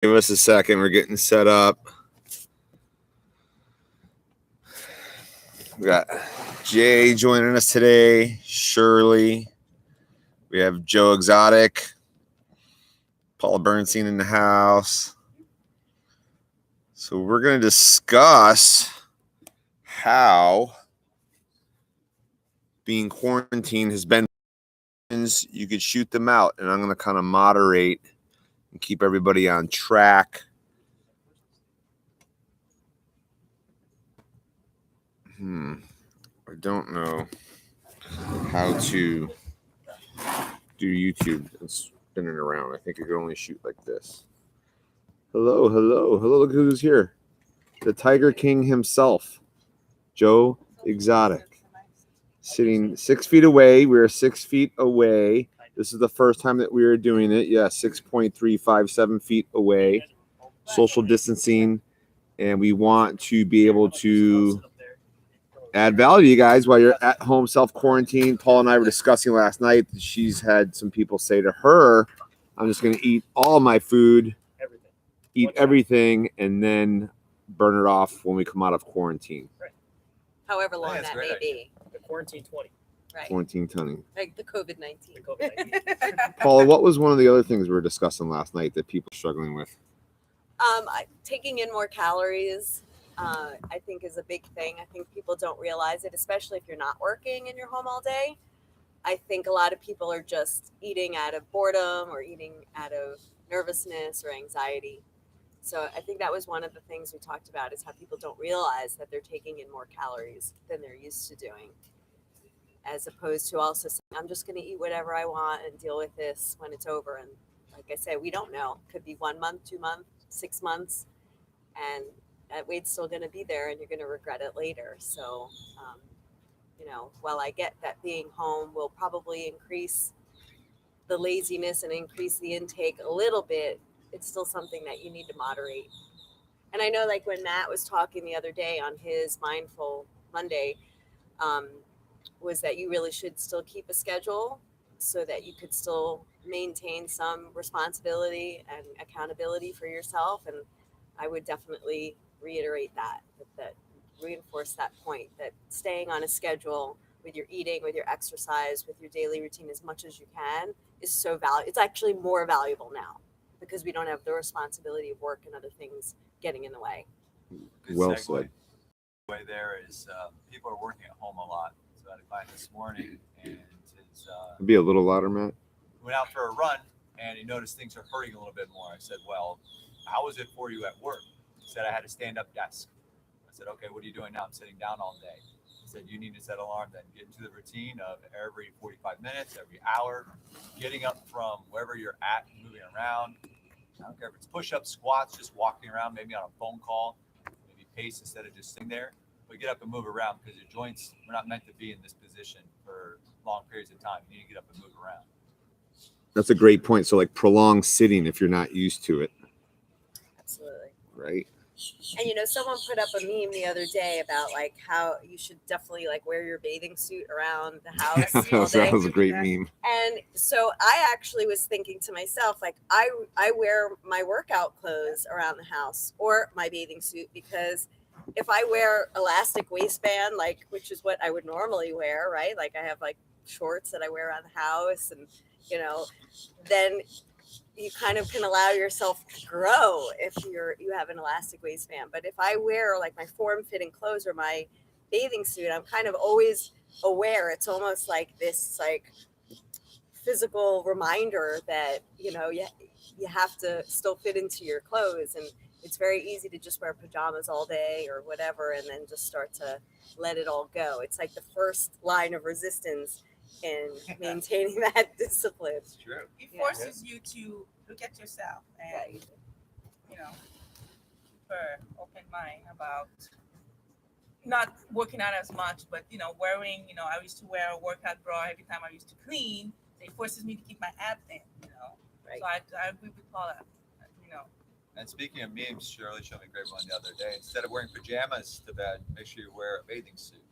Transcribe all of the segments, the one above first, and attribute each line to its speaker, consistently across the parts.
Speaker 1: Give us a second. We're getting set up. We got Jay joining us today, Shirley. We have Joe Exotic, Paul Bernstein in the house. So we're going to discuss how being quarantined has been. You could shoot them out, and I'm going to kind of moderate and keep everybody on track. I don't know how to do YouTube. It's spinning around. I think you can only shoot like this. Hello. Look who's here. The Tiger King himself, Joe Exotic. Sitting 6 feet away. We're 6 feet away. This is the first time that we are doing it. Yeah, 6.357 feet away. Social distancing. And we want to be able to add value to you guys while you're at home self-quarantine. Paul and I were discussing last night that she's had some people say to her, I'm just going to eat all my food, eat everything, and then burn it off when we come out of quarantine.
Speaker 2: Right. However long that may be.
Speaker 3: The quarantine 20.
Speaker 2: Right.
Speaker 1: Quarantine 20.
Speaker 2: Like the COVID-19.
Speaker 1: Paula, what was one of the other things we were discussing last night that people are struggling with?
Speaker 2: Taking in more calories. I think is a big thing. I think people don't realize it, especially if you're not working and you're home all day. I think a lot of people are just eating out of boredom or eating out of nervousness or anxiety. So I think that was one of the things we talked about is how people don't realize that they're taking in more calories than they're used to doing. As opposed to also saying, I'm just going to eat whatever I want and deal with this when it's over. And like I said, we don't know. It could be 1 month, 2 months, 6 months. And that weight's still going to be there and you're going to regret it later. So, while I get that being home will probably increase the laziness and increase the intake a little bit, it's still something that you need to moderate. And I know like when Matt was talking the other day on his Mindful Monday, was that you really should still keep a schedule so that you could still maintain some responsibility and accountability for yourself. And I would definitely reiterate that reinforce that point that staying on a schedule with your eating, with your exercise, with your daily routine as much as you can is so valuable. It's actually more valuable now because we don't have the responsibility of work and other things getting in the way.
Speaker 1: Well said.
Speaker 4: The way there is people are working at home a lot. So I had a client this morning and his
Speaker 1: Be a little louder, Matt.
Speaker 4: went out for a run and he noticed things are hurting a little bit more. I said, well, how was it for you at work? He said, I had a stand-up desk. I said, okay, what are you doing now? I'm sitting down all day. He said, you need to set an alarm, then get into the routine of every 45 minutes, every hour, getting up from wherever you're at, moving around. I don't care if it's push-ups, squats, just walking around, maybe on a phone call, maybe pace instead of just sitting there. But get up and move around because your joints, we're not meant to be in this position for long periods of time. You need to get up and move around.
Speaker 1: That's a great point. So like prolonged sitting if you're not used to it.
Speaker 2: Absolutely.
Speaker 1: Right.
Speaker 2: And someone put up a meme the other day about like how you should definitely like wear your bathing suit around the house all day.
Speaker 1: That was a great meme.
Speaker 2: And so I actually was thinking to myself, like I wear my workout clothes around the house or my bathing suit because if I wear elastic waistband, like which is what I would normally wear, right? Like I have like shorts that I wear around the house and then you kind of can allow yourself to grow if you have an elastic waistband. But if I wear like my form-fitting clothes or my bathing suit, I'm kind of always aware. It's almost like this like physical reminder that you have to still fit into your clothes, and it's very easy to just wear pajamas all day or whatever and then just start to let it all go. It's like the first line of resistance in maintaining that discipline.
Speaker 4: It's true.
Speaker 5: It forces you to look at yourself and, keep an open mind about not working out as much, but, wearing, I used to wear a workout bra every time I used to clean. It forces me to keep my abs in, Right. So I agree with Paula,
Speaker 4: And speaking of memes, Shirley showed me a great one the other day. Instead of wearing pajamas to bed, make sure you wear a bathing suit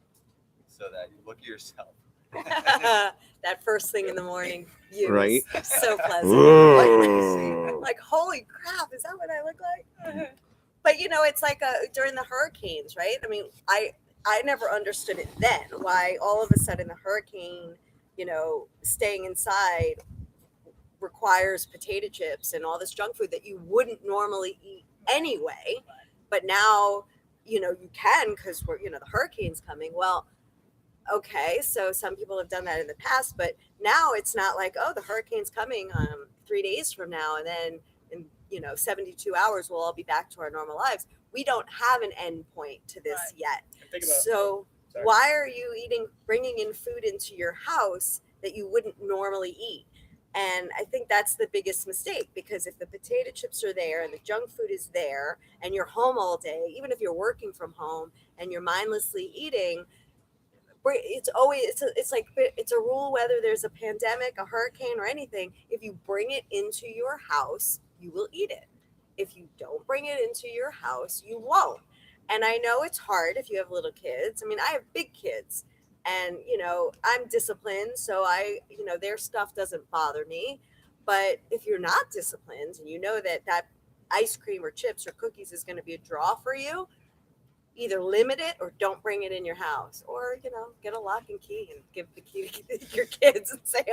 Speaker 4: so that you look at yourself.
Speaker 2: That first thing in the morning,
Speaker 1: Right?
Speaker 2: So pleasant. like, holy crap, is that what I look like? But you know, it's like during the hurricanes, right? I mean, I never understood it then. Why all of a sudden the hurricane, you know, staying inside requires potato chips and all this junk food that you wouldn't normally eat anyway. But now, you know, you can because we're, you know, the hurricane's coming. Well, okay, so some people have done that in the past, but now it's not like, oh, the hurricane's coming 3 days from now, and then in, you know, 72 hours we'll all be back to our normal lives. We don't have an end point to this yet. So why are you bringing in food into your house that you wouldn't normally eat? And I think that's the biggest mistake, because if the potato chips are there and the junk food is there and you're home all day, even if you're working from home and you're mindlessly eating, it's always it's a rule, whether there's a pandemic, a hurricane, or anything. If you bring it into your house, you will eat it. If you don't bring it into your house, you won't. And I know it's hard if you have little kids. I mean, I have big kids, and you know, I'm disciplined, so you know, their stuff doesn't bother me. But if you're not disciplined and you know that ice cream or chips or cookies is going to be a draw for you, either limit it or don't bring it in your house, or, you know, get a lock and key and give the key to your kids and say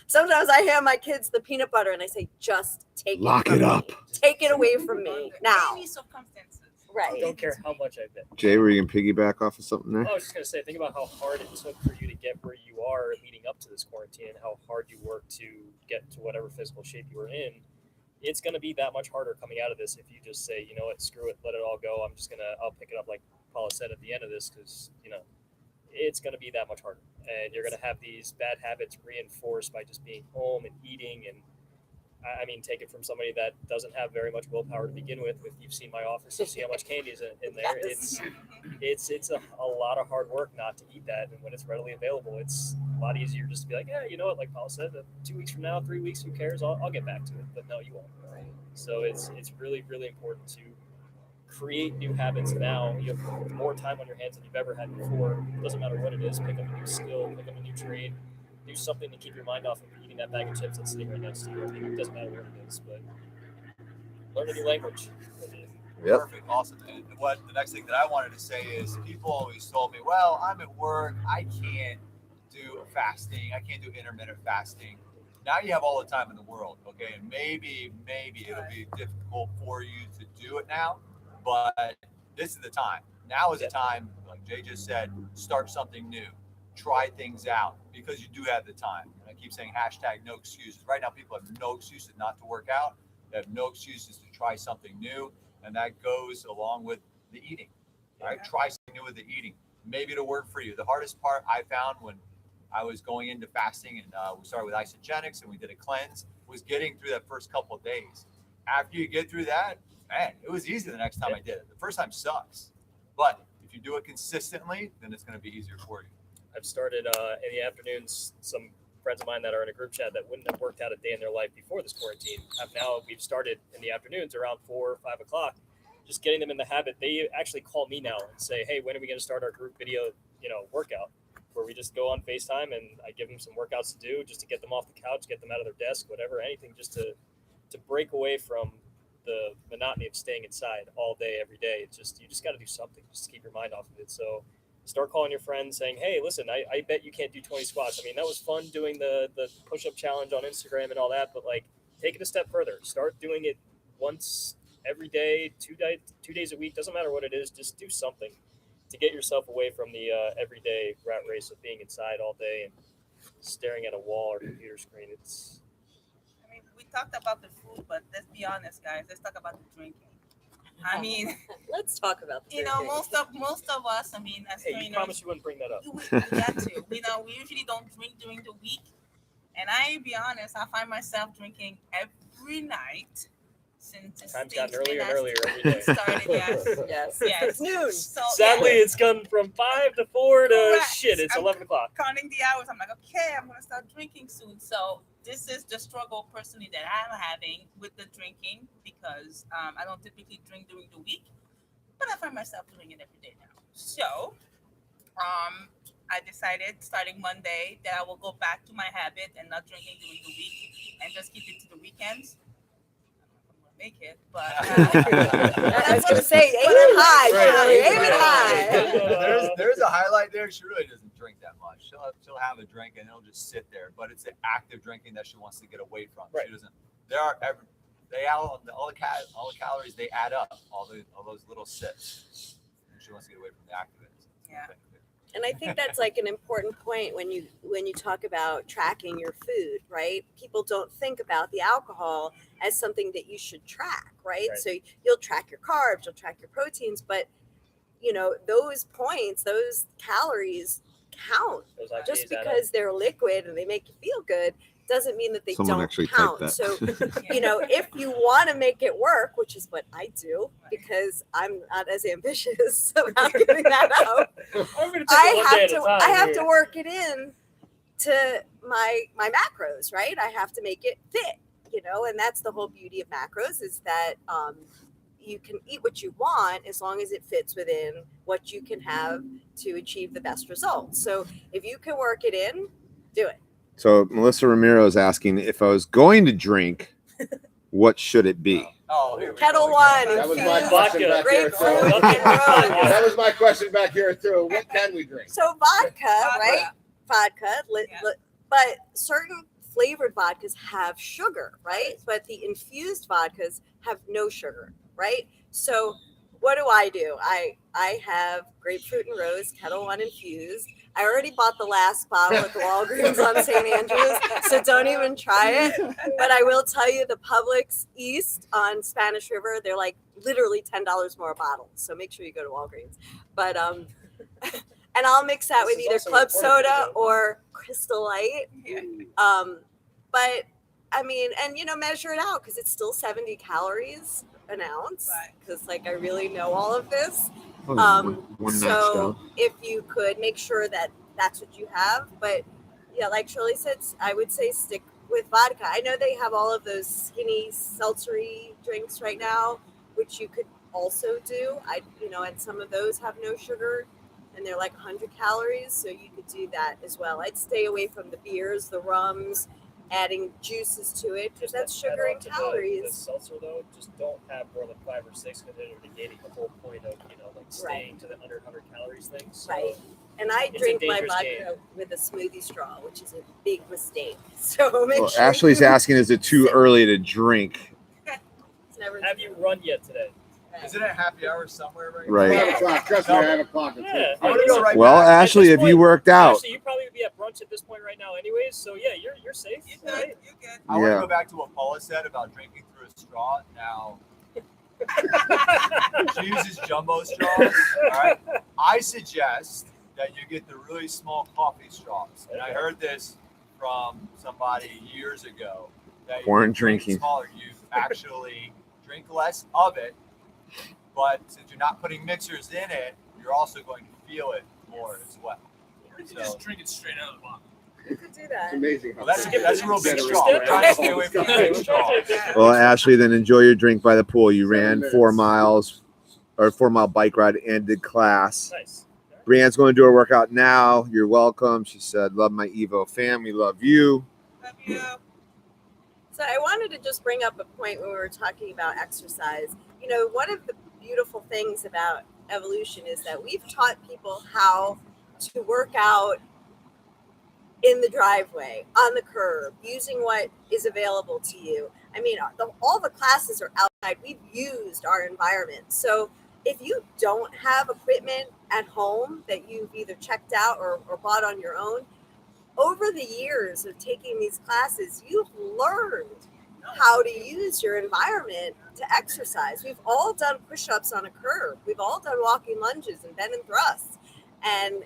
Speaker 2: sometimes I hand my kids the peanut butter and I say, just
Speaker 1: Lock it up.
Speaker 2: Take it away from me now.
Speaker 5: Any circumstances.
Speaker 2: Right.
Speaker 3: I don't care how much I bet.
Speaker 1: Jay, were you gonna piggyback off of something there?
Speaker 3: I was just gonna say, think about how hard it took for you to get where you are leading up to this quarantine, and how hard you worked to get to whatever physical shape you were in. It's gonna be that much harder coming out of this if you just say, you know what, screw it, let it all go. I'll pick it up like Paula said at the end of this, because you know it's gonna be that much harder, and you're gonna have these bad habits reinforced by just being home and eating. And I mean, take it from somebody that doesn't have very much willpower to begin with. If you've seen my office, you see how much candy is in there.
Speaker 2: Yes.
Speaker 3: It's a lot of hard work not to eat that, and when it's readily available, it's a lot easier just to be like, yeah, you know what, like Paul said, 2 weeks from now, 3 weeks, who cares? I'll get back to it. But no, you won't. So it's really, really important to create new habits now. You have more time on your hands than you've ever had before. It doesn't matter what it is. Pick up a new skill, pick up a new trade, do something to keep your mind off of eating that bag of chips that's sitting right next to you. I mean, it doesn't matter what it is, but learn a new language.
Speaker 1: Yep.
Speaker 4: Perfect. Awesome. And the next thing that I wanted to say is, people always told me, well, I'm at work, I can't do fasting, I can't do intermittent fasting. Now you have all the time in the world, okay? And maybe it'll be difficult for you to do it now, but this is the time. Now is the time, like Jay just said, start something new. Try things out, because you do have the time. And I keep saying hashtag no excuses. Right now, people have no excuses not to work out. They have no excuses to try something new. And that goes along with the eating, right? Try something new with the eating. Maybe it'll work for you. The hardest part I found when I was going into fasting, and we started with isogenics and we did a cleanse, was getting through that first couple of days. After you get through that, man, it was easy the next time I did it. The first time sucks. But if you do it consistently, then it's going to be easier for you.
Speaker 3: I've started in the afternoons. Some friends of mine that are in a group chat that wouldn't have worked out a day in their life before this quarantine we've started in the afternoons around 4 or 5 o'clock, just getting them in the habit. They actually call me now and say, hey, when are we going to start our group video, workout, where we just go on FaceTime and I give them some workouts to do just to get them off the couch, get them out of their desk, whatever, anything, just to break away from the monotony of staying inside all day, every day. It's just, you just got to do something just to keep your mind off of it. So start calling your friends saying, hey, listen, I bet you can't do 20 squats. I mean, that was fun doing the push-up challenge on Instagram and all that, but like, take it a step further. Start doing it once every day, 2 days a week. Doesn't matter what it is. Just do something to get yourself away from the everyday rat race of being inside all day and staring at a wall or computer screen.
Speaker 5: I mean, we talked about the food, but let's be honest, guys. Let's talk about the drinking. I mean,
Speaker 2: Let's talk about the
Speaker 5: most of us. I mean, as
Speaker 3: Hey, you
Speaker 5: trainers,
Speaker 3: promised you wouldn't bring that up.
Speaker 5: we got to. We usually don't drink during the week, and I be honest, I find myself drinking every night since this
Speaker 3: Time's
Speaker 5: thing's
Speaker 3: gotten earlier
Speaker 5: been
Speaker 3: and earlier every day.
Speaker 5: started. Yes,
Speaker 2: yes.
Speaker 5: yes.
Speaker 2: It's noon.
Speaker 5: So
Speaker 3: Sadly,
Speaker 5: yeah,
Speaker 3: it's gone from 5 to 4 to
Speaker 5: Correct.
Speaker 3: shit. It's 11 o'clock.
Speaker 5: counting the hours. I'm like, okay, I'm gonna start drinking soon. So this is the struggle personally that I'm having with the drinking, because I don't typically drink during the week, but I find myself doing it every day now. So I decided starting Monday that I will go back to my habit and not drinking during the week and just keep it to the weekends. make it, but
Speaker 2: I was gonna say, aim
Speaker 5: But
Speaker 2: it high,
Speaker 3: Right.
Speaker 2: Shirley, aim it
Speaker 3: Right.
Speaker 2: high.
Speaker 4: there's a highlight there. She really doesn't drink that much. She'll have a drink and it'll just sit there. But it's the active drinking that she wants to get away from.
Speaker 3: Right.
Speaker 4: She doesn't. They all the calories they add up. All those little sips. And she wants to get away from the active.
Speaker 5: Yeah.
Speaker 2: And I think that's like an important point when you talk about tracking your food, right? People don't think about the alcohol as something that you should track, right?
Speaker 3: Right.
Speaker 2: So you'll track your carbs, you'll track your proteins, but those points, those calories count.
Speaker 3: Those IGs
Speaker 2: Just
Speaker 3: add up.
Speaker 2: because they're liquid and they make you feel good doesn't mean that they
Speaker 1: Someone
Speaker 2: don't
Speaker 1: actually typed
Speaker 2: count.
Speaker 1: that.
Speaker 2: So if you want to make it work, which is what I do, because I'm not as ambitious about giving that up,
Speaker 3: I'm gonna take it one day at a time
Speaker 2: I have
Speaker 3: here.
Speaker 2: to work it in to my macros, right? I have to make it fit, and that's the whole beauty of macros is that you can eat what you want as long as it fits within what you can have to achieve the best results. So if you can work it in, do it.
Speaker 1: So Melissa Ramiro is asking if I was going to drink, what should it be?
Speaker 4: Oh, here we
Speaker 2: Kettle
Speaker 4: go.
Speaker 2: One,
Speaker 6: That was my
Speaker 2: infused
Speaker 6: question back here
Speaker 2: grapefruit
Speaker 6: too.
Speaker 2: and rose.
Speaker 6: That was my question back here too. What can we drink?
Speaker 2: So vodka, right? Vodka,
Speaker 5: Yeah.
Speaker 2: but certain flavored vodkas have sugar, right? But the infused vodkas have no sugar, right? So what do? I have grapefruit and rose, Kettle One infused. I already bought the last bottle at the Walgreens on St. Andrews, so don't even try it. But I will tell you, the Publix East on Spanish River, they're like literally $10 more a bottle. So make sure you go to Walgreens. But and I'll mix that
Speaker 3: This
Speaker 2: with
Speaker 3: is
Speaker 2: either
Speaker 3: also
Speaker 2: club
Speaker 3: important,
Speaker 2: soda
Speaker 3: though.
Speaker 2: or Crystal Light.
Speaker 5: Yeah.
Speaker 2: But I mean, and measure it out because it's still 70 calories an ounce.
Speaker 5: Right.
Speaker 2: Because I really know all of this.
Speaker 1: One notch
Speaker 2: So
Speaker 1: down.
Speaker 2: if you could make sure that that's what you have, but yeah, like Shirley said, I would say stick with vodka. I know they have all of those skinny seltzery drinks right now, which you could also do. And some of those have no sugar and they're like 100 calories. So you could do that as well. I'd stay away from the beers, the rums, adding juices to it because that's
Speaker 3: to add
Speaker 2: sugar
Speaker 3: on
Speaker 2: and
Speaker 3: to
Speaker 2: calories.
Speaker 3: The seltzer though, just don't have more than 5 or 6 because they're negating the whole point of staying to the under 100 calories thing. So
Speaker 2: Right. And I
Speaker 3: It's a
Speaker 2: drink my
Speaker 3: dangerous
Speaker 2: vodka with a smoothie straw, which is a big mistake. So make
Speaker 1: Well,
Speaker 2: sure
Speaker 1: Ashley's
Speaker 2: you-
Speaker 1: asking, is it too early to drink?
Speaker 2: It's never
Speaker 3: have you run yet today?
Speaker 4: Isn't it happy hour somewhere right
Speaker 1: Right.
Speaker 6: 5 o'clock. Trust me, I have a clock.
Speaker 3: Yeah.
Speaker 4: I'm gonna go right
Speaker 1: Well,
Speaker 4: back.
Speaker 1: Ashley,
Speaker 3: At
Speaker 1: if
Speaker 3: this
Speaker 1: you
Speaker 3: point-
Speaker 1: worked out,
Speaker 3: Actually, you probably would be at brunch at this point right now, anyways. So yeah, you're safe.
Speaker 5: You're
Speaker 3: right?
Speaker 5: good. You're good.
Speaker 4: I want
Speaker 1: Yeah.
Speaker 4: to go back to what Paula said about drinking through a straw. Now, she uses jumbo straws. All right. I suggest that you get the really small coffee straws. And I heard this from somebody years ago. That
Speaker 1: Weren't
Speaker 4: you drink
Speaker 1: drinking.
Speaker 4: smaller. You actually drink less of it, but since you're not putting mixers in it, you're also going to feel it more as well. So,
Speaker 7: drink it straight out of the bottle.
Speaker 2: You could do
Speaker 6: It's
Speaker 2: that.
Speaker 6: amazing.
Speaker 4: well, that's a real big
Speaker 6: Generous.
Speaker 4: straw. We're trying to stay away from big straws.
Speaker 1: well, Ashley, then enjoy your drink by the pool. You ran 4 miles or 4-mile bike ride and did class.
Speaker 3: Nice.
Speaker 1: Brianne's going to do her workout now. You're welcome. She said, love my Evo fam. We love you.
Speaker 5: Love you.
Speaker 2: So I wanted to just bring up a point when we were talking about exercise. One of the beautiful things about evolution is that we've taught people how to work out in the driveway, on the curb, using what is available to you. I mean, all the classes are outside. We've used our environment. So if you don't have equipment at home that you've either checked out or bought on your own, over the years of taking these classes, you've learned how to use your environment to exercise. We've all done push-ups on a curb. We've all done walking lunges and bend and thrusts. And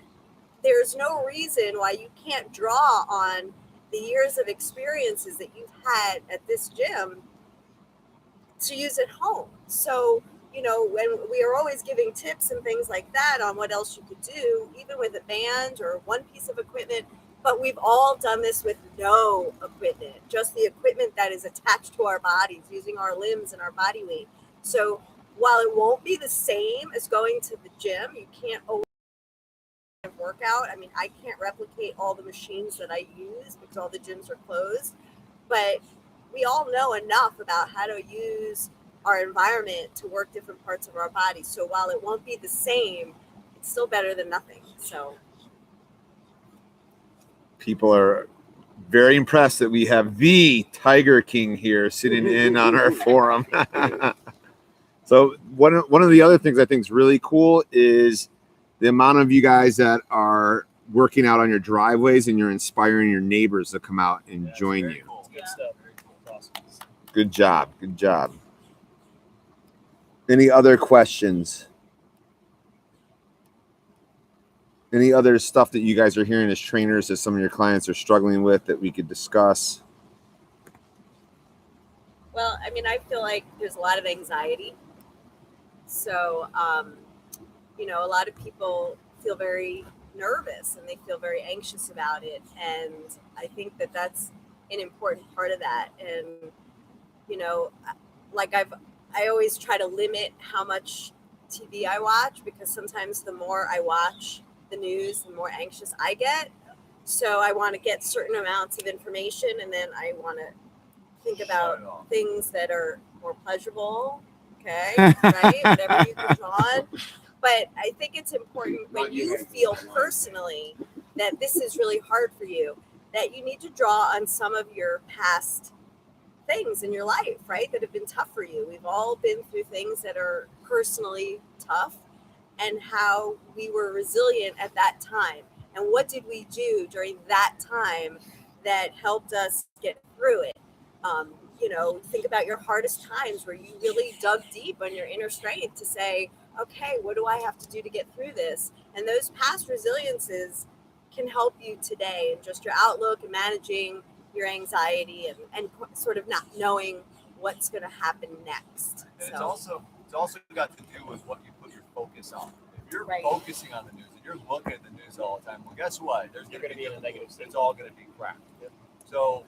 Speaker 2: there's no reason why you can't draw on the years of experiences that you've had at this gym to use at home. So, when we are always giving tips and things like that on what else you could do, even with a band or one piece of equipment, but we've all done this with no equipment, just the equipment that is attached to our bodies, using our limbs and our body weight. So while it won't be the same as going to the gym, you can't always work out. I mean, I can't replicate all the machines that I use because all the gyms are closed, but we all know enough about how to use our environment to work different parts of our body. So while it won't be the same, it's still better than nothing. So
Speaker 1: People are very impressed that we have the Tiger King here sitting in on our forum. So one of the other things I think is really cool is the amount of you guys that are working out on your driveways and you're inspiring your neighbors to come out and join
Speaker 4: Very
Speaker 1: you.
Speaker 4: cool.
Speaker 3: Good stuff. Very cool. Awesome.
Speaker 1: Good job. Good job. Any other questions? Any other stuff that you guys are hearing as trainers that some of your clients are struggling with that we could discuss?
Speaker 2: well, I mean, I feel like there's a lot of anxiety. So, a lot of people feel very nervous and they feel very anxious about it. And I think that that's an important part of that. And, like I always try to limit how much TV I watch, because sometimes the more I watch the news, the more anxious I get. So I want to get certain amounts of information, and then I want to think about
Speaker 4: Shut it off.
Speaker 2: things that are more pleasurable. Okay, right? Whatever you can draw on. But I think it's important when you feel personally that this is really hard for you, that you need to draw on some of your past things in your life, right? That have been tough for you. We've all been through things that are personally tough, and how we were resilient at that time. And what did we do during that time that helped us get through it? Think about your hardest times where you really dug deep on your inner strength to say, okay, what do I have to do to get through this? And those past resiliences can help you today in just your outlook and managing your anxiety and sort of not knowing what's going to happen next.
Speaker 4: And it's also got to do with what you put your focus on. If you're
Speaker 2: Right.
Speaker 4: focusing on the news and you're looking at the news all the time, well, guess what?
Speaker 3: You're going to be in a negative state.
Speaker 4: It's all going to be crap.
Speaker 3: Yep.
Speaker 4: So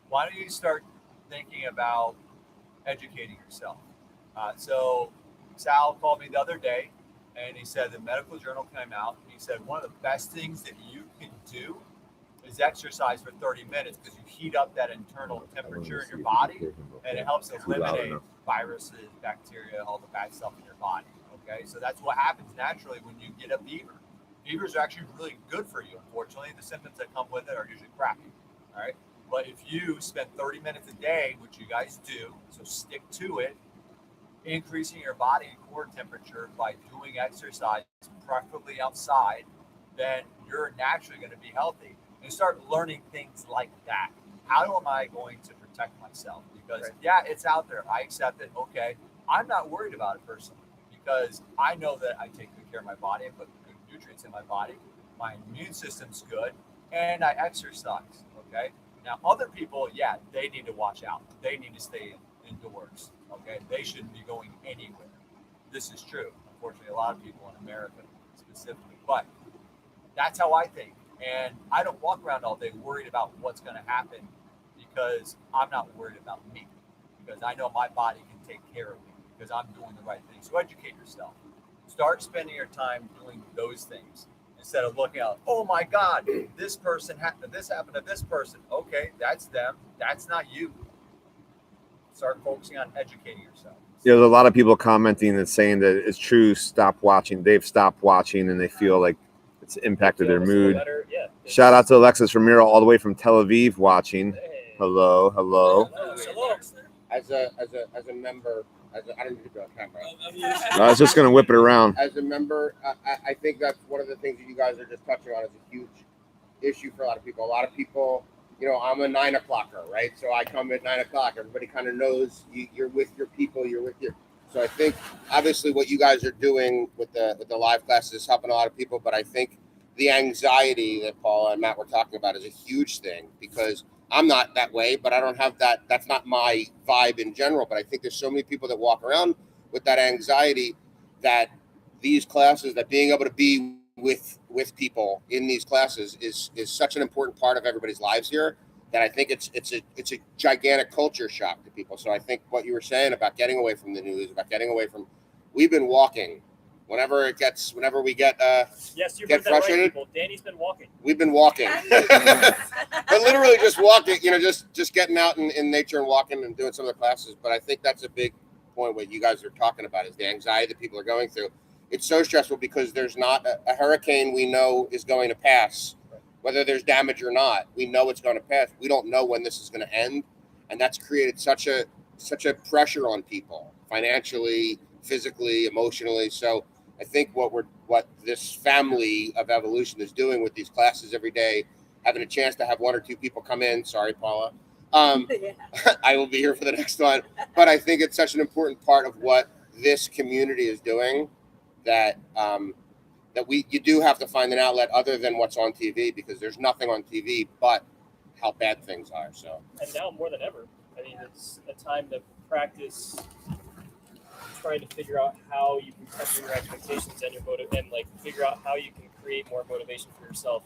Speaker 4: why don't you start thinking about educating yourself? So Sal called me the other day, and he said the medical journal came out. And he said one of the best things that you can do is exercise for 30 minutes, because you heat up that internal temperature in your body, and it helps eliminate viruses, bacteria, all the bad stuff in your body. Okay, so that's what happens naturally when you get a fever. Fevers are actually really good for you. Unfortunately, the symptoms that come with it are usually crappy. All right, but if you spend 30 minutes a day, which you guys do, so stick to it, increasing your body core temperature by doing exercise, preferably outside, then you're naturally going to be healthy. And start learning things like that. How am I going to protect myself? Because yeah, it's out there. I accept it. Okay, I'm not worried about it personally, because I know that I take good care of my body. I put good nutrients in my body. My immune system's good, and I exercise. Okay. Now, other people, yeah, they need to watch out. They need to stay indoors. Okay, they shouldn't be going anywhere. This is true. Unfortunately, a lot of people in America specifically, but that's how I think. And I don't walk around all day worried about what's going to happen, because I'm not worried about me, because I know my body can take care of me, because I'm doing the right thing. So educate yourself. Start spending your time doing those things instead of looking out, oh my God, this person happened, this happened to this person. Okay, that's them. That's not you. Start focusing on educating yourself.
Speaker 1: There's a lot of people commenting and saying that it's true. Stop watching. They've stopped watching and they feel like it's impacted their
Speaker 3: Feel a little
Speaker 1: mood.
Speaker 3: better. Yeah.
Speaker 1: Shout out to Alexis Ramiro all the way from Tel Aviv watching.
Speaker 3: Hey.
Speaker 1: Hello.
Speaker 3: Hello.
Speaker 6: As a member, I don't need to go on camera.
Speaker 1: I was just going to whip it around.
Speaker 6: As a member, I think that's one of the things that you guys are just touching on is a huge issue for a lot of people. A lot of people, I'm a 9 o'clocker, right? So I come at 9 o'clock. Everybody kind of knows you're with your people. So I think obviously what you guys are doing with the live classes is helping a lot of people. But I think the anxiety that Paula and Matt were talking about is a huge thing, because I'm not that way, but I don't have that. That's not my vibe in general. But I think there's so many people that walk around with that anxiety, that these classes, that being able to be with people in these classes is such an important part of everybody's lives here, that I think it's a gigantic culture shock to people. So I think what you were saying about getting away from the news, about getting away from, we've been walking. Whenever we get
Speaker 3: Yes, you
Speaker 6: get
Speaker 3: heard that right,
Speaker 6: frustrated.
Speaker 3: people. Danny's been walking.
Speaker 6: We've been walking, but literally just walking. Just getting out in nature and walking and doing some of the classes. But I think that's a big point what you guys are talking about is the anxiety that people are going through. It's so stressful because there's not a hurricane we know is going to pass, whether there's damage or not. We know it's going to pass. We don't know when this is going to end, and that's created such a pressure on people financially, physically, emotionally. So I think what this family of evolution is doing with these classes every day, having a chance to have one or two people come in. Sorry, Paula.
Speaker 2: Yeah.
Speaker 6: I will be here for the next one. But I think it's such an important part of what this community is doing that you do have to find an outlet other than what's on TV, because there's nothing on TV but how bad things are. So,
Speaker 3: and now more than ever, I mean, it's a time to practice trying to figure out how you can temper your expectations and your motive, and like figure out how you can create more motivation for yourself,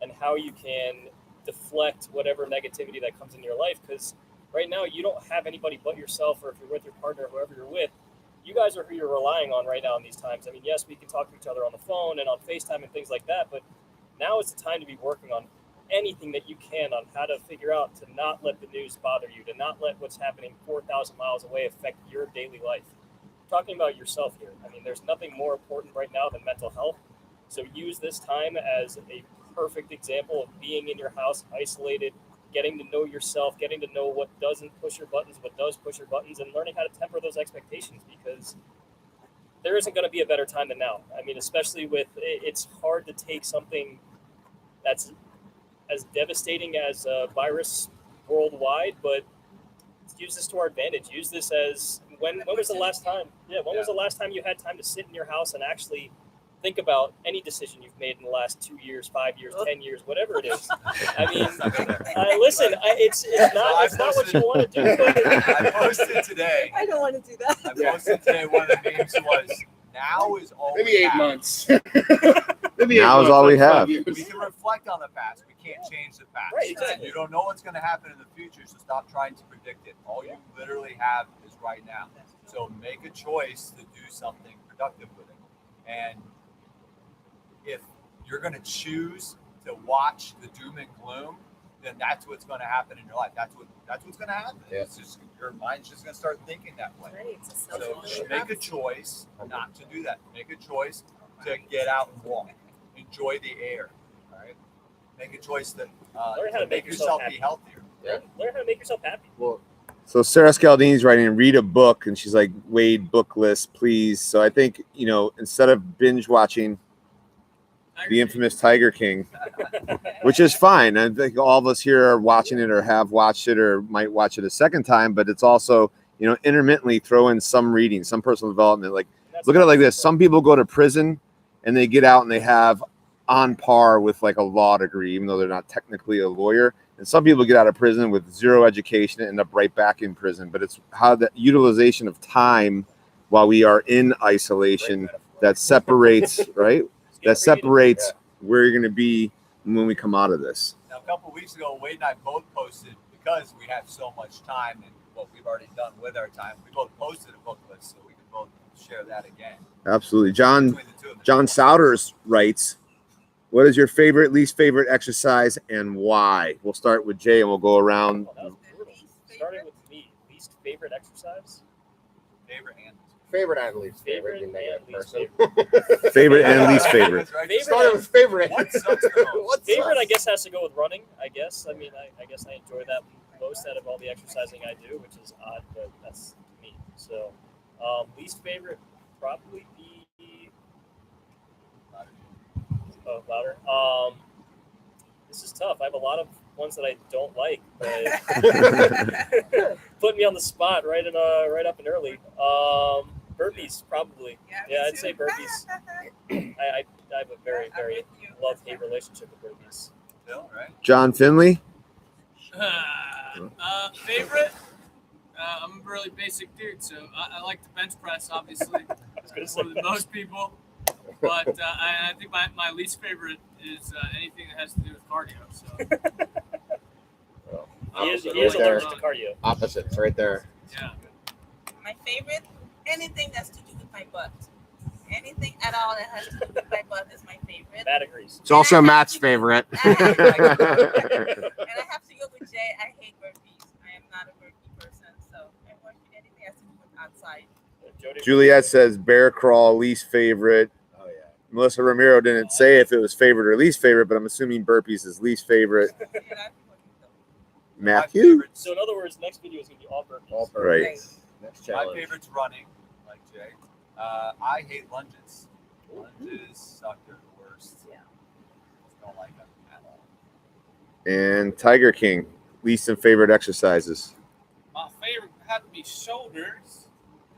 Speaker 3: and how you can deflect whatever negativity that comes in your life. Because right now you don't have anybody but yourself, or if you're with your partner, whoever you're with, you guys are who you're relying on right now in these times. I mean, yes, we can talk to each other on the phone and on FaceTime and things like that, but now is the time to be working on anything that you can on how to figure out to not let the news bother you, to not let what's happening 4,000 miles away affect your daily life. I'm talking about yourself here. I mean, there's nothing more important right now than mental health. So use this time as a perfect example of being in your house, isolated, getting to know yourself, getting to know what doesn't push your buttons, what does push your buttons, and learning how to temper those expectations, because there isn't going to be a better time than now. I mean, especially with, it's hard to take something that's as devastating as a virus worldwide, but use this to our advantage. Use this as, when was the last time? Yeah, when was the last time you had time to sit in your house and actually think about any decision you've made in the last 2 years, 5 years, 10 years, whatever it is. I mean, listen, it's not what you want to do. But
Speaker 4: I posted today.
Speaker 2: I don't want to do that.
Speaker 4: I posted today. One of the memes was, "Now is all
Speaker 6: maybe
Speaker 4: we
Speaker 6: 8
Speaker 4: have."
Speaker 6: months.
Speaker 1: Now is all we have.
Speaker 4: We can reflect on the past. We can't change the past.
Speaker 3: Right, exactly.
Speaker 4: You don't know what's going to happen in the future, so stop trying to predict it. All you literally have is right now. So make a choice to do something productive with it. And if you're going to choose to watch the doom and gloom, then that's what's going to happen in your life. That's what's going to happen.
Speaker 6: Yeah.
Speaker 4: It's just, your mind's just going to start thinking that way.
Speaker 2: Right, it's a
Speaker 4: So
Speaker 2: self-motivation.
Speaker 4: make a choice not to do that. Make a choice to get out and walk. Enjoy the air. All right. Make a choice that
Speaker 3: Learn how to make yourself
Speaker 4: be healthier.
Speaker 6: Yeah.
Speaker 3: learn how to make yourself happy.
Speaker 6: Well,
Speaker 1: So Sarah Scaldini's writing, read a book, and she's like, Wade, book list, please. So I think, instead of binge watching the infamous Tiger King, which is fine. I think all of us here are watching it or have watched it or might watch it a second time, but it's also, intermittently throw in some reading, some personal development. Like,
Speaker 3: That's
Speaker 1: look at it like this. Some people go to prison and they get out and they have on par with like a law degree, even though they're not technically a lawyer. And some people get out of prison with zero education and end up right back in prison. But it's how the utilization of time while we are in isolation that separates, right? That separates where you're going to be when we come out of this.
Speaker 4: Now, a couple of weeks ago, Wade and I both posted, because we have so much time and what we've already done with our time, we both posted a book list, so we can both share that again.
Speaker 1: Absolutely. John
Speaker 4: Between the two of them.
Speaker 1: Souders writes, what is your favorite, least favorite exercise and why? We'll start with Jay and we'll go around.
Speaker 3: Oh, that was brutal. Starting with me, least favorite exercise?
Speaker 4: Favorite and
Speaker 6: favorite and least favorite. You negative
Speaker 3: and least
Speaker 6: person.
Speaker 3: favorite.
Speaker 1: Favorite and least favorite.
Speaker 4: Right?
Speaker 3: Favorite-
Speaker 6: Started with favorite.
Speaker 4: What sucks the most?
Speaker 6: What
Speaker 3: Favorite,
Speaker 6: sucks?
Speaker 3: I guess, has to go with running. I guess. I mean, I guess I enjoy that most out of all the exercising I do, which is odd, but that's me. So, least favorite probably be louder. This is tough. I have a lot of ones that I don't like, but putting me on the spot right up and early. Burpees probably. Yeah, I'd say burpees. I have a very love-hate relationship with burpees.
Speaker 4: Bill, right?
Speaker 1: John Finley.
Speaker 7: Favorite? I'm a really basic dude, so I like the bench press, obviously, more than most people. But I think my least favorite is anything that has to do with cardio. So
Speaker 3: He is
Speaker 6: Right there.
Speaker 3: allergic to cardio.
Speaker 6: Opposites, right there.
Speaker 7: yeah,
Speaker 5: My favorite, anything that's to do with my butt. Anything at all that has to do with my butt is my favorite.
Speaker 3: Matt agrees.
Speaker 6: It's also Matt's favorite.
Speaker 5: And I have to go with Jay. I hate burpees. I am not a burpee person, so anything has to do with outside.
Speaker 3: Jody,
Speaker 1: Juliet says bear crawl, least favorite.
Speaker 6: Oh yeah.
Speaker 1: Melissa Ramiro didn't say if it was favorite or least favorite, but I'm assuming burpees is least favorite.
Speaker 5: Yeah, a lot of people think so.
Speaker 4: My
Speaker 1: Matthew?
Speaker 4: favorites-
Speaker 3: So in other words, next video is gonna be all burpees.
Speaker 6: All
Speaker 1: Right.
Speaker 6: perfect. Next
Speaker 4: My
Speaker 6: challenge.
Speaker 4: favorite's running, like Jay. I hate lunges. Lunges suck. They're the worst.
Speaker 2: Yeah.
Speaker 4: Just don't like them at all.
Speaker 1: And Tiger King, least and favorite exercises.
Speaker 7: My favorite would have to be shoulders.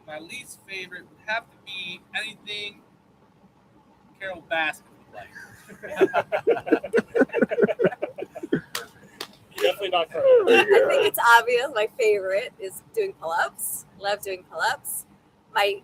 Speaker 7: My least favorite would have to be anything Carol Baskin would like.
Speaker 3: Definitely not correct.
Speaker 2: I think it's obvious. My favorite is doing pull-ups. Love doing pull-ups. My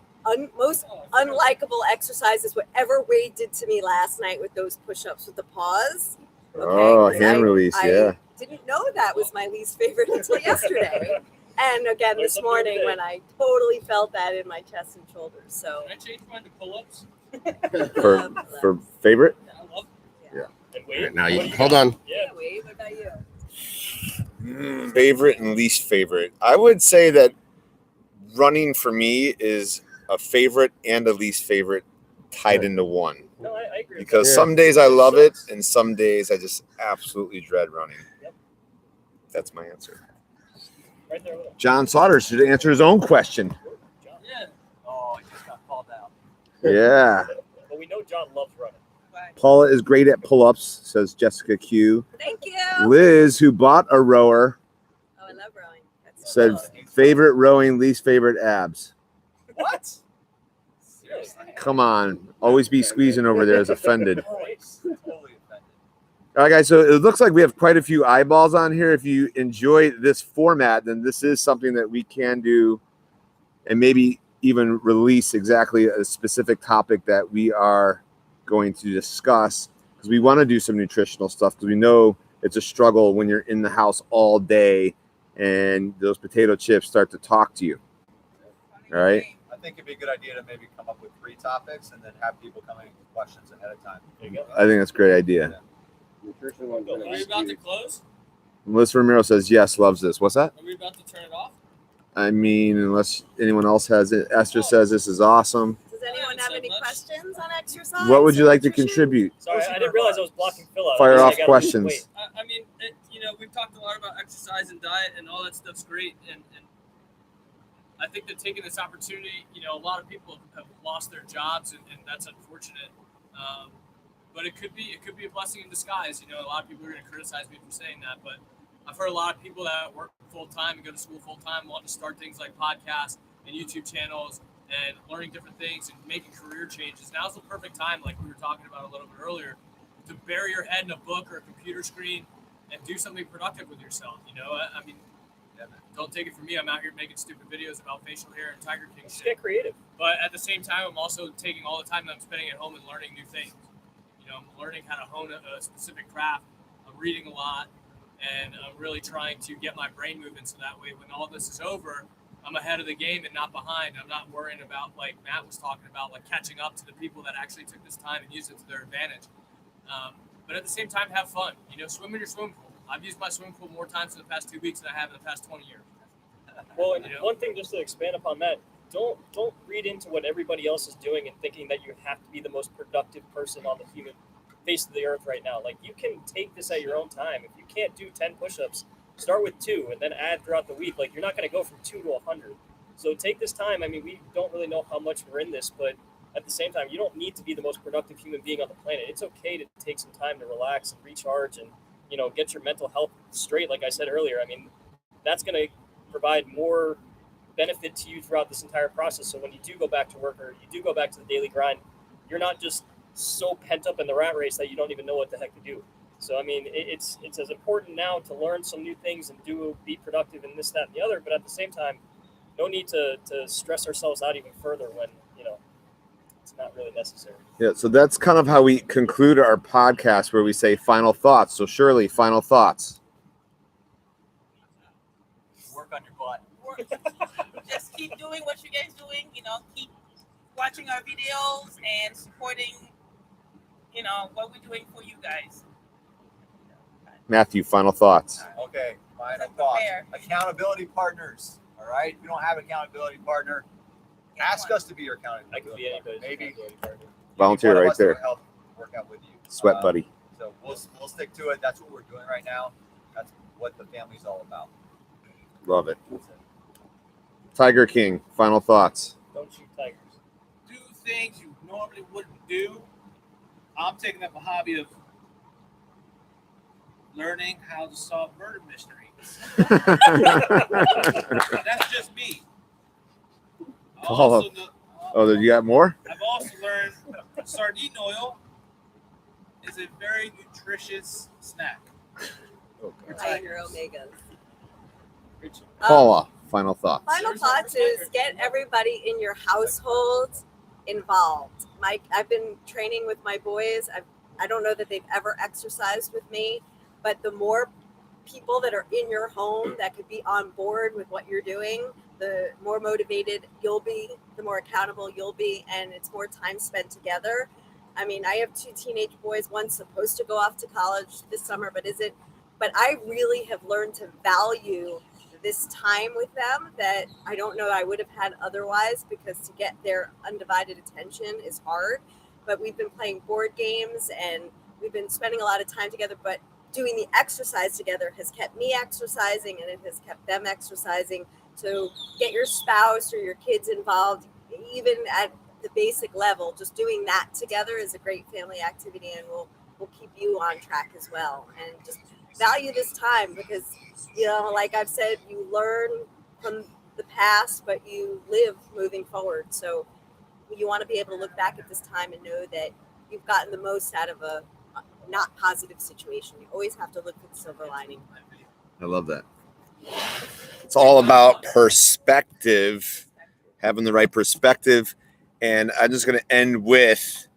Speaker 2: most unlikable exercise is whatever Wade did to me last night with those push-ups with the pause.
Speaker 1: Oh,
Speaker 2: 'Cause
Speaker 1: hand release, yeah.
Speaker 2: Didn't know that was my least favorite until yesterday. And again
Speaker 3: Learn
Speaker 2: this
Speaker 3: something
Speaker 2: morning
Speaker 3: every day.
Speaker 2: when I totally felt that in my chest and shoulders. So
Speaker 7: Can I change mine to pull-ups?
Speaker 1: For favorite?
Speaker 7: I love
Speaker 3: And
Speaker 6: All
Speaker 3: wait,
Speaker 6: right, now
Speaker 3: what
Speaker 6: you
Speaker 3: do
Speaker 6: hold
Speaker 3: got?
Speaker 6: on.
Speaker 3: Yeah.
Speaker 2: Wade, what about you?
Speaker 1: Favorite and least favorite. I would say that running for me is a favorite and a least favorite tied into one.
Speaker 3: No, I agree. with
Speaker 1: Because
Speaker 6: Yeah.
Speaker 1: some days I love it and some days I just absolutely dread running.
Speaker 3: Yep.
Speaker 1: That's my answer.
Speaker 3: that. Right there with him.
Speaker 1: John Sauter should answer his own question.
Speaker 3: John.
Speaker 7: Yeah.
Speaker 4: Oh, I just got called out.
Speaker 1: Yeah.
Speaker 3: But we know John loves running.
Speaker 5: But
Speaker 1: Paula is great at pull-ups, says Jessica Q.
Speaker 2: Thank you.
Speaker 1: Liz, who bought a rower,
Speaker 2: Oh, I love rowing. That's
Speaker 1: said
Speaker 2: so cool.
Speaker 1: favorite rowing, least favorite abs.
Speaker 4: What?
Speaker 3: Seriously.
Speaker 1: Come on. Always be squeezing over there is offended.
Speaker 3: Right.
Speaker 4: Totally offended.
Speaker 1: All right, guys. So it looks like we have quite a few eyeballs on here. If you enjoy this format, then this is something that we can do and maybe even release exactly a specific topic that we are going to discuss because we want to do some nutritional stuff because we know it's a struggle when you're in the house all day and those potato chips start to talk to you. All right.
Speaker 4: I think it'd be a good idea to maybe come up with 3 topics and then have people coming with questions ahead of time.
Speaker 3: There you go.
Speaker 1: I think that's a great idea.
Speaker 6: Nutrition one's
Speaker 7: Are
Speaker 6: gonna
Speaker 7: we
Speaker 6: be
Speaker 7: about to
Speaker 6: huge.
Speaker 7: close?
Speaker 1: Melissa Ramiro says yes, loves this. What's that?
Speaker 7: Are we about to turn it off?
Speaker 1: I mean, unless anyone else has it. Esther says this is awesome.
Speaker 2: Does anyone have any questions on exercise?
Speaker 1: What would you
Speaker 2: or
Speaker 1: like to
Speaker 2: nutrition?
Speaker 1: contribute?
Speaker 3: Sorry, I didn't realize I was blocking Phil out.
Speaker 1: Fire
Speaker 3: I
Speaker 1: off
Speaker 3: gotta
Speaker 1: questions.
Speaker 3: wait.
Speaker 7: I mean, we've talked a lot about exercise and diet, and all that stuff's great. And I think that taking this opportunity, a lot of people have lost their jobs, and that's unfortunate. But it could be a blessing in disguise. A lot of people are going to criticize me for saying that, but I've heard a lot of people that work full time and go to school full time want to start things like podcasts and YouTube channels and learning different things and making career changes. Now's the perfect time, like we were talking about a little bit earlier, to bury your head in a book or a computer screen and do something productive with yourself. I mean, don't take it from me. I'm out here making stupid videos about facial hair and Tiger King
Speaker 3: Just
Speaker 7: shit.
Speaker 3: get creative.
Speaker 7: But at the same time, I'm also taking all the time that I'm spending at home and learning new things. I'm learning how to hone a specific craft. I'm reading a lot, and I'm really trying to get my brain moving so that way when all this is over, I'm ahead of the game and not behind. I'm not worrying about, like Matt was talking about, like catching up to the people that actually took this time and used it to their advantage. But at the same time, have fun. Swim in your swimming pool. I've used my swimming pool more times in the past 2 weeks than I have in the past 20 years.
Speaker 3: Well, and one thing just to expand upon that, don't read into what everybody else is doing and thinking that you have to be the most productive person on the human face of the earth right now. Like, you can take this at your own time. If you can't do 10 push-ups, start with 2 and then add throughout the week. Like, you're not going to go from 2 to 100. So take this time. I mean, we don't really know how much we're in this, but at the same time, you don't need to be the most productive human being on the planet. It's okay to take some time to relax and recharge and, get your mental health straight. Like I said earlier, I mean, that's going to provide more benefit to you throughout this entire process. So when you do go back to work or you do go back to the daily grind, you're not just so pent up in the rat race that you don't even know what the heck to do. So, I mean, it's as important now to learn some new things and be productive in this, that, and the other. But at the same time, no need to stress ourselves out even further when, it's not really necessary.
Speaker 1: Yeah, so that's kind of how we conclude our podcast where we say final thoughts. So Shirley, final thoughts.
Speaker 4: Work on your butt.
Speaker 5: just keep doing what you guys doing. Keep watching our videos and supporting, what we're doing for you guys.
Speaker 1: Matthew, final thoughts.
Speaker 4: Okay, final
Speaker 5: Let's
Speaker 4: thoughts.
Speaker 5: prepare.
Speaker 4: Accountability partners are All right. If you don't have an accountability partner, ask us to be your
Speaker 3: I
Speaker 4: accountability
Speaker 3: could be anybody's
Speaker 4: Maybe
Speaker 3: accountability partner.
Speaker 1: Volunteer
Speaker 4: one of
Speaker 1: right
Speaker 4: us that
Speaker 1: there.
Speaker 4: will help work out with you.
Speaker 1: Sweat buddy.
Speaker 4: So we'll stick to it. That's what we're doing right now. That's what the family's all about.
Speaker 1: Love it. Tiger King, final thoughts.
Speaker 3: Don't shoot tigers.
Speaker 7: Do things you normally wouldn't do. I'm taking up a hobby of learning how to solve murder mysteries. That's just me. I
Speaker 1: Paul,
Speaker 7: also know-
Speaker 1: Oh, you got more?
Speaker 7: I've also learned sardine oil is a very nutritious snack.
Speaker 2: High in your omegas.
Speaker 1: Paula, final thoughts.
Speaker 2: Final thoughts is get everybody in your household involved. I've been training with my boys. I don't know that they've ever exercised with me, but the more people that are in your home that could be on board with what you're doing, the more motivated you'll be, the more accountable you'll be, and it's more time spent together. I mean, I have 2 teenage boys. One's supposed to go off to college this summer, but isn't. But I really have learned to value this time with them that I don't know I would have had otherwise, because to get their undivided attention is hard. But we've been playing board games and we've been spending a lot of time together, but doing the exercise together has kept me exercising and it has kept them exercising. So get your spouse or your kids involved, even at the basic level. Just doing that together is a great family activity, and will keep you on track as well. And just value this time, because, you know, like I've said, you learn from the past, but you live moving forward. So you want to be able to look back at this time and know that you've gotten the most out of a not positive situation. You always have to look for the silver lining.
Speaker 1: I love that. It's all about perspective, having the right perspective. And I'm just going to end with,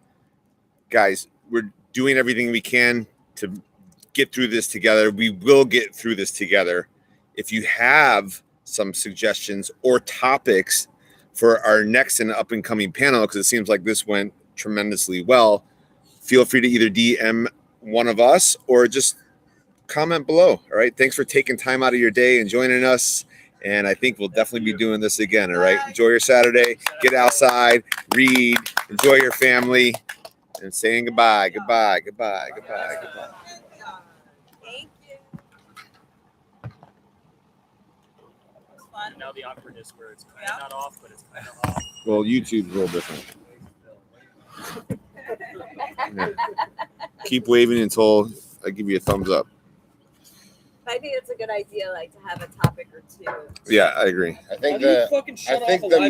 Speaker 1: guys, we're doing everything we can to get through this together. We will get through this together. If you have some suggestions or topics for our next and up and coming panel, because it seems like this went tremendously well, feel free to either DM one of us or just comment below. All right. Thanks for taking time out of your day and joining us. And I think we'll definitely be doing this again. All right. Enjoy your Saturday. Get outside, read, enjoy your family, and saying goodbye, goodbye, goodbye, goodbye, goodbye.
Speaker 2: Thank you.
Speaker 5: It's fun.
Speaker 3: Now the awkwardness where it's kind
Speaker 5: Yeah.
Speaker 3: of not off, but it's kind of off.
Speaker 1: Well, YouTube's a little different. Yeah. Keep waving until I give you a thumbs up.
Speaker 2: I think it's a good idea, like to have a topic or two.
Speaker 1: Yeah, I agree.
Speaker 6: I think the
Speaker 3: fucking
Speaker 6: I think the